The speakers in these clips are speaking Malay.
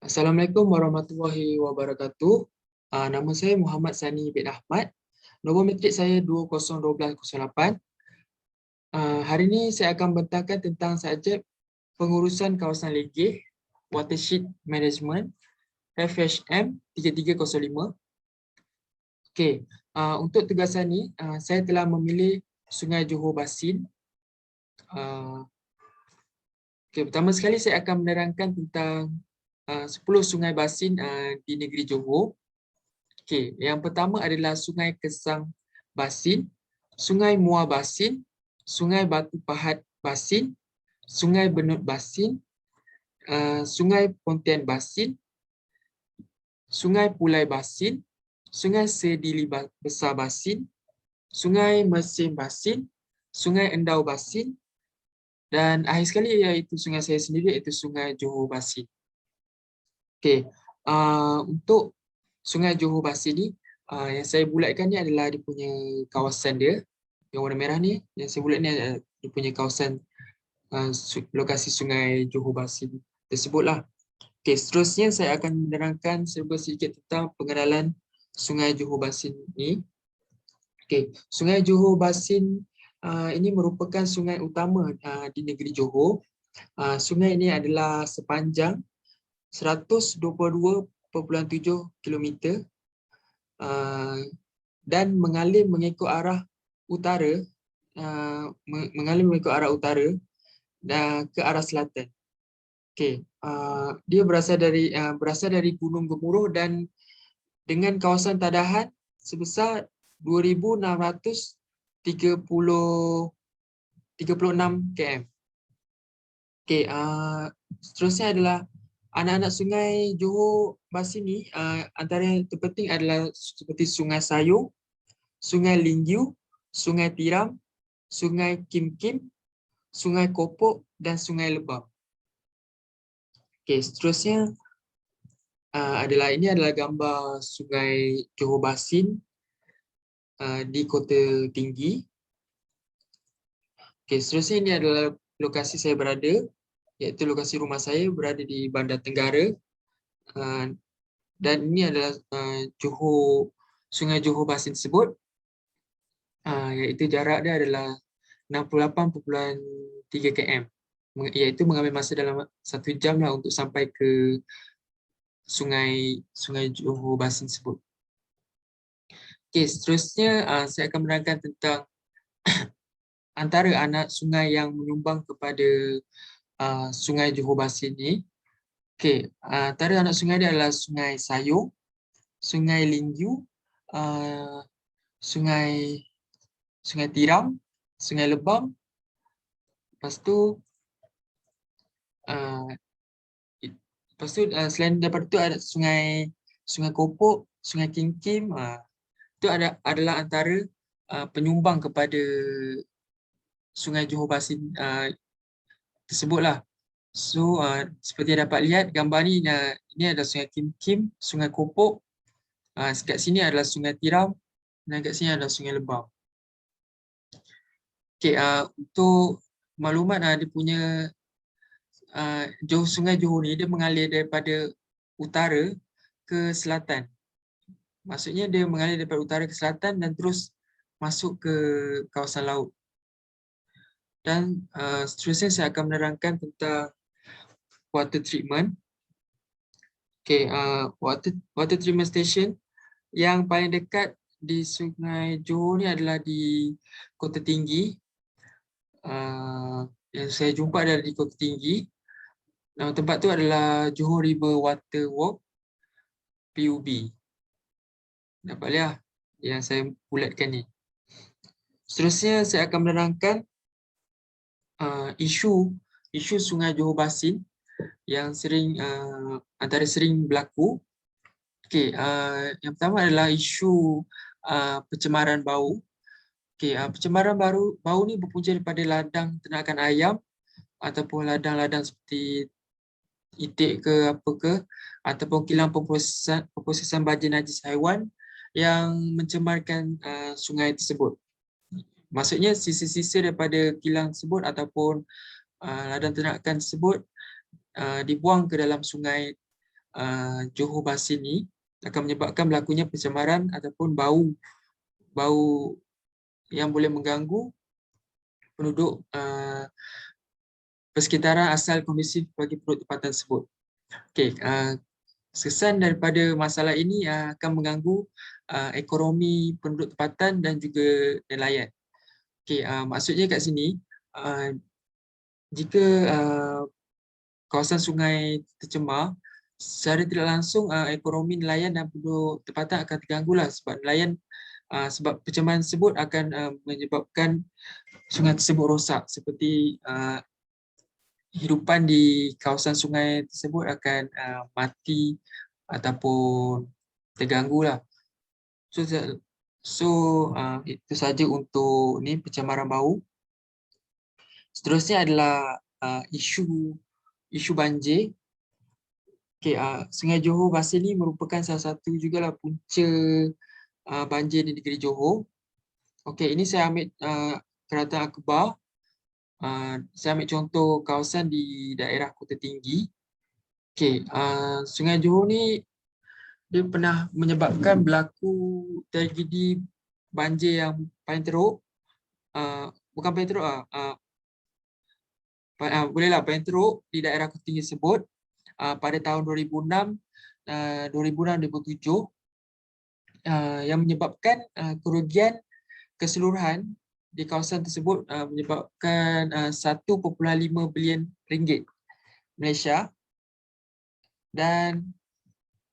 Assalamualaikum warahmatullahi wabarakatuh. Nama saya Muhammad Sani bin Ahmad. Nombor matrik saya 201208. Hari ini saya akan bentangkan tentang subjek pengurusan kawasan legeh, Watershed Management, FHM 3305. Okey, untuk tugasan ni saya telah memilih Sungai Johor Basin. Pertama sekali saya akan menerangkan tentang 10 sungai basin di negeri Johor. Okey, yang pertama adalah Sungai Kesang Basin, Sungai Muar Basin, Sungai Batu Pahat Basin, Sungai Benut Basin, Sungai Pontian Basin, Sungai Pulai Basin, Sungai Sedili Besar Basin, Sungai Mesin Basin, Sungai Endau Basin, dan akhir sekali iaitu sungai saya sendiri iaitu Sungai Johor Basin. Okey, untuk Sungai Johor Basin ni, yang saya bulatkan ni adalah dia punya kawasan dia. Yang warna merah ni, yang saya bulat ni adalah dia punya kawasan lokasi Sungai Johor Basin tersebutlah. Okey, seterusnya saya akan menerangkan serba sedikit tentang pengenalan Sungai Johor Basin ni. Okey, Sungai Johor Basin ini merupakan sungai utama di negeri Johor. Sungai ini adalah sepanjang 122.7 km dan mengalir mengikut arah utara, dan ke arah selatan. Okey, dia berasal dari Gunung Gemuruh dan dengan kawasan tadahan sebesar 2,636 km. Okey, seterusnya adalah anak-anak sungai Johor Basin ni, antara yang terpenting adalah seperti Sungai Sayong, Sungai Linggiu, Sungai Tiram, Sungai Kim Kim, Sungai Kopok dan Sungai Lebam. Okey, seterusnya ini adalah gambar Sungai Johor Basin di Kota Tinggi. Okey, seterusnya ini adalah lokasi saya berada, iaitu lokasi rumah saya berada di Bandar Tenggara. Dan ini adalah Sungai Johor Basin tersebut, iaitu jarak dia adalah 68.3 km, iaitu mengambil masa dalam 1 jam lah untuk sampai ke Sungai Johor Basin tersebut. Okey, seterusnya saya akan menerangkan tentang antara anak sungai yang menyumbang kepada Sungai Johor Basin ni. Okey, antara anak sungai dia adalah Sungai Sayong, Sungai Linggiu, Sungai Tiram, Sungai Lebam. Lepas tu selain daripada itu ada Sungai Kopok, Sungai Kim Kim. Itu adalah antara penyumbang kepada Sungai Johor Basin tersebutlah. So seperti yang dapat lihat gambar ni, ini adalah Sungai Kim Kim, Sungai Kopok, kat sini adalah Sungai Tiram dan kat sini adalah Sungai Lebam. Okey, untuk maklumat dia punya Sungai Johor ni dia mengalir daripada utara ke selatan. Maksudnya dia mengalir daripada utara ke selatan dan terus masuk ke kawasan laut. Dan seterusnya saya akan menerangkan tentang water treatment. Okey, water treatment station yang paling dekat di Sungai Johor ni adalah di Kota Tinggi. Yang saya jumpa adalah di Kota Tinggi. Nama tempat tu adalah Johor River Water Works, PUB. Nampak lihat yang saya bulatkan ni. Seterusnya saya akan menerangkan isu Sungai Johor Basin yang antara sering berlaku. Okey, yang pertama adalah isu pencemaran bau. Okey, pencemaran bau ni berpunca daripada ladang ternakan ayam ataupun ladang-ladang seperti itik ke apa ke, ataupun kilang pemprosesan baja najis haiwan yang mencemarkan sungai tersebut. Maksudnya sisa-sisa daripada kilang tersebut ataupun ladang ternakan tersebut dibuang ke dalam sungai Johor Bahasa ni akan menyebabkan berlakunya pencemaran ataupun bau yang boleh mengganggu penduduk persekitaran asal kondusif bagi penduduk tempatan tersebut. Okey, kesan daripada masalah ini akan mengganggu ekonomi penduduk tempatan dan juga nelayan. Okey, maksudnya kat sini jika kawasan sungai tercemar, secara tidak langsung ekonomi nelayan dan penduduk tempatan akan terganggulah sebab nelayan sebab pencemaran tersebut akan menyebabkan sungai tersebut rosak, seperti hidupan di kawasan sungai tersebut akan mati ataupun terganggulah. So itu saja untuk ni pencemaran bau. Seterusnya adalah isu banjir. Okay, Sungai Johor Bahasa ni merupakan salah satu jugalah punca banjir di negeri Johor. Okey, ini saya ambil Kerajaan Akbar. Saya ambil contoh kawasan di daerah Kota Tinggi. Okey, Sungai Johor ni dia pernah menyebabkan berlaku tragedi banjir yang paling teruk. Bukan paling teruk bolehlah paling teruk di daerah Kota Tinggi tersebut pada tahun 2006, 2007 yang menyebabkan kerugian keseluruhan di kawasan tersebut menyebabkan 1.5 bilion ringgit Malaysia, dan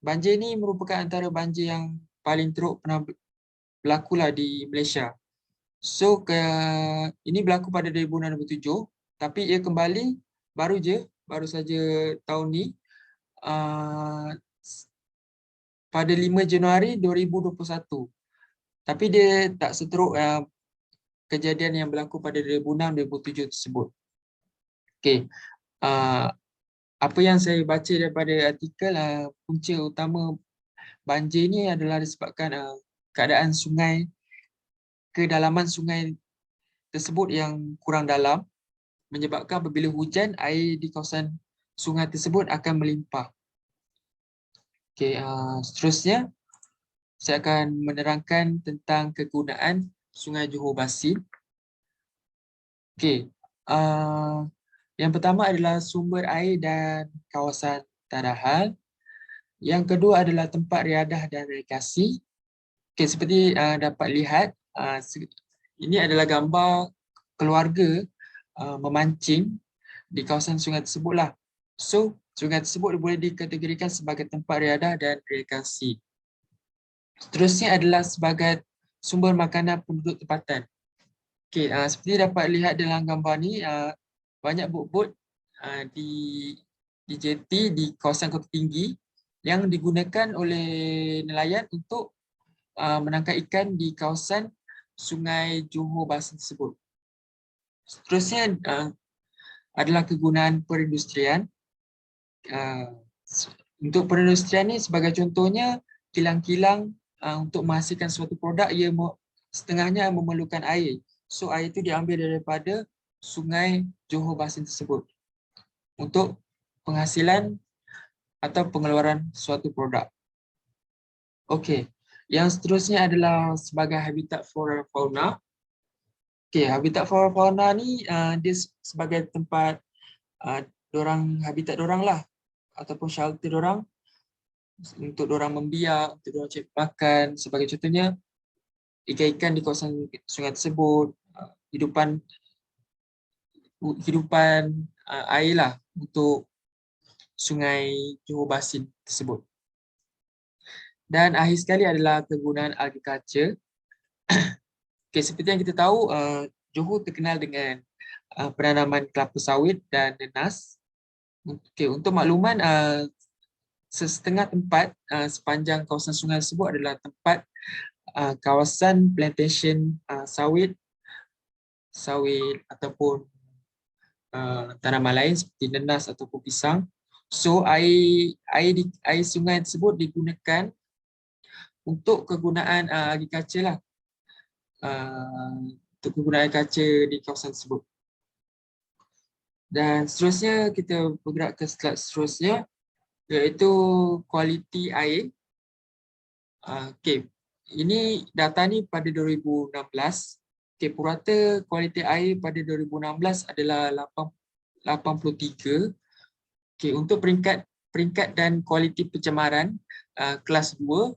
banjir ni merupakan antara banjir yang paling teruk pernah berlakulah di Malaysia. So ini berlaku pada 2006-2007, tapi ia kembali baru saja tahun ni pada 5 Januari 2021. Tapi dia tak seteruk kejadian yang berlaku pada 2006-2007 tersebut. Okey. Apa yang saya baca daripada artikel, punca utama banjir ni adalah disebabkan keadaan sungai, kedalaman sungai tersebut yang kurang dalam, menyebabkan apabila hujan, air di kawasan sungai tersebut akan melimpah. Okey, seterusnya saya akan menerangkan tentang kegunaan Sungai Johor Bahasa. Okey, yang pertama adalah sumber air dan kawasan tadahal. Yang kedua adalah tempat riadah dan rekreasi. Okey, seperti dapat lihat, ini adalah gambar keluarga memancing di kawasan sungai tersebutlah. So, sungai tersebut boleh dikategorikan sebagai tempat riadah dan rekreasi. Seterusnya adalah sebagai sumber makanan penduduk tempatan. Okey, seperti dapat lihat dalam gambar ni, banyak bot-bot di JT di kawasan Kota Tinggi yang digunakan oleh nelayan untuk menangkap ikan di kawasan Sungai Johor Bahasa tersebut. Seterusnya adalah kegunaan perindustrian. Untuk perindustrian ni sebagai contohnya, kilang-kilang untuk menghasilkan suatu produk, ia setengahnya memerlukan air. So air itu diambil daripada Sungai Johor Bahasa tersebut untuk penghasilan atau pengeluaran suatu produk. Okey, yang seterusnya adalah sebagai habitat flora fauna. Okey, habitat flora fauna ni dia sebagai tempat habitat dorang lah, ataupun shelter dorang untuk dorang membiak, untuk dorang cari makan. Sebagai contohnya, ikan-ikan di kawasan sungai tersebut, hidupan air lah untuk Sungai Johor Bahasa tersebut. Dan akhir sekali adalah kegunaan agriculture. Okay, seperti yang kita tahu, Johor terkenal dengan penanaman kelapa sawit dan nenas. Okay, untuk makluman, setengah tempat sepanjang kawasan sungai tersebut adalah tempat kawasan plantation sawit ataupun tanaman lain seperti nenas ataupun pisang. So air sungai tersebut digunakan untuk kegunaan agriculture lah, untuk kegunaan agriculture di kawasan tersebut. Dan seterusnya kita bergerak ke slide seterusnya. iaitu kualiti air. Okey, ini data ni pada 2016. Okey, purata kualiti air pada 2016 adalah 83. Okey, untuk peringkat dan kualiti pencemaran kelas 2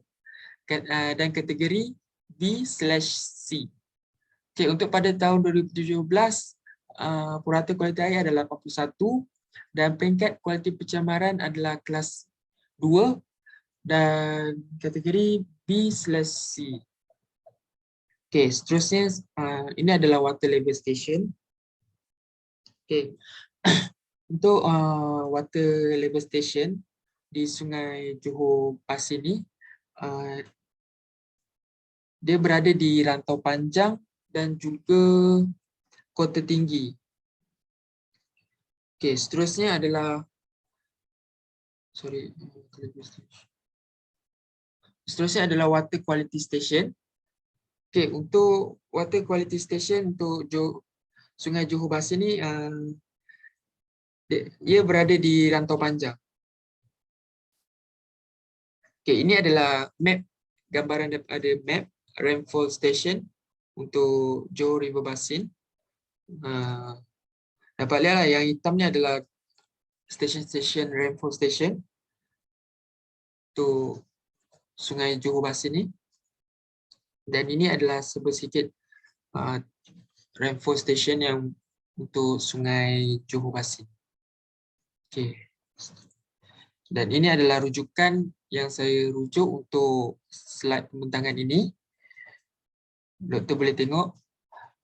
dan kategori B/C. Okey, untuk pada tahun 2017 purata kualiti air adalah 81 dan peringkat kualiti pencemaran adalah kelas 2 dan kategori B/C. Okey, seterusnya ini adalah water level station. Okey. Untuk water level station di Sungai Johor Bahru ni, dia berada di Rantau Panjang dan juga Kota Tinggi. Okey, seterusnya adalah water quality station. Okey, untuk water quality station untuk Sungai Johor Bahru ni ia berada di Rantau Panjang. Okey, ini adalah gambaran daripada map rainfall station untuk Johor River Basin. Dapat lihatlah yang hitam ni adalah stesen rainfall station untuk Sungai Johor Bahru ni. Dan ini adalah sedikit rainfall station yang untuk Sungai Johor Bahru. Okey. Dan ini adalah rujukan yang saya rujuk untuk slide pembentangan ini. Doktor boleh tengok.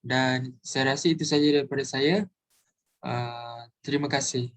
Dan saya rasa itu sahaja daripada saya. Terima kasih.